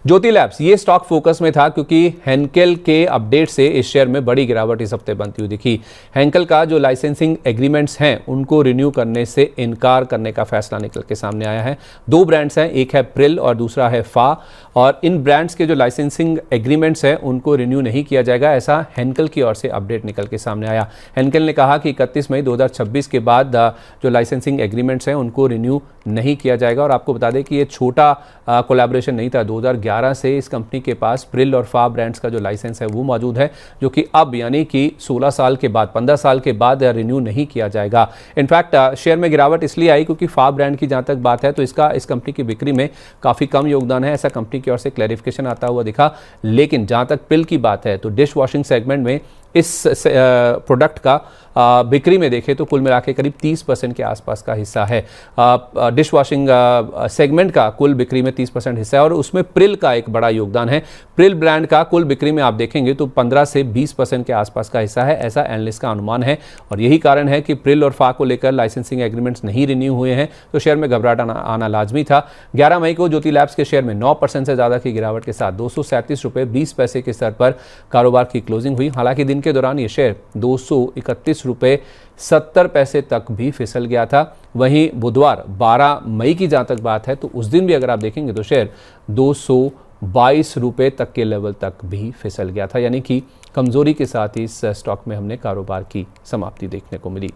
ज्योति labs ये stock focus में था क्योंकि हेंकेल के अपडेट से इस शेयर में बड़ी गिरावट इस हफ्ते बनती हुई दिखी। हेंकेल का जो लाइसेंसिंग एग्रीमेंट्स हैं उनको रिन्यू करने से इनकार करने का फैसला निकल के सामने आया है। दो ब्रांड्स हैं, एक है प्रिल और दूसरा है फा, और इन ब्रांड्स के जो लाइसेंसिंग एग्रीमेंट्स हैं उनको रिन्यू नहीं किया जाएगा, ऐसा हेंकेल की ओर से अपडेट निकल के सामने आया। हेंकेल ने कहा कि 31 मई 2026 के बाद जो लाइसेंसिंग एग्रीमेंट्स हैं उनको रिन्यू नहीं किया जाएगा। और आपको बता दें कि ये छोटा कोलैबोरेशन नहीं था। 2011 से इस कंपनी के पास प्रिल और फा ब्रांड्स का जो लाइसेंस है वो मौजूद है, जो कि अब यानी कि 16 साल के बाद 15 साल के बाद रिन्यू नहीं किया जाएगा। इनफैक्ट शेयर में गिरावट इसलिए आई क्योंकि फा ब्रांड की जहां तक बात है तो इसका इस कंपनी की बिक्री में काफ़ी कम योगदान है, ऐसा कंपनी की ओर से क्लैरिफिकेशन आता हुआ दिखा। लेकिन जहां तक प्रिल की बात है तो डिश वॉशिंग सेगमेंट में इस प्रोडक्ट का बिक्री में देखें तो कुल मिला के करीब 30% के आसपास का हिस्सा है। डिश वॉशिंग सेगमेंट का कुल बिक्री में 30% हिस्सा है और उसमें प्रिल का एक बड़ा योगदान है। प्रिल ब्रांड का कुल बिक्री में आप देखेंगे तो 15 से 20% के आसपास का हिस्सा है, ऐसा एनालिस्ट का अनुमान है। और यही कारण है कि प्रिल और फा को लेकर लाइसेंसिंग एग्रीमेंट्स नहीं रिन्यू हुए हैं तो शेयर में घबराहट आना लाजमी था। 11 मई को ज्योति लैब्स के शेयर में 9% से ज़्यादा की गिरावट के साथ 237 रुपये 20 पैसे के स्तर पर कारोबार की क्लोजिंग हुई। हालांकि दिन के दौरान ये शेयर 231 रुपये 70 पैसे तक भी फिसल गया था। वहीं बुधवार 12 मई की जहां तक बात है तो उस दिन भी अगर आप देखेंगे तो शेयर 222 रुपये तक के लेवल तक भी फिसल गया था, यानी कि कमजोरी के साथ ही इस स्टॉक में हमने कारोबार की समाप्ति देखने को मिली।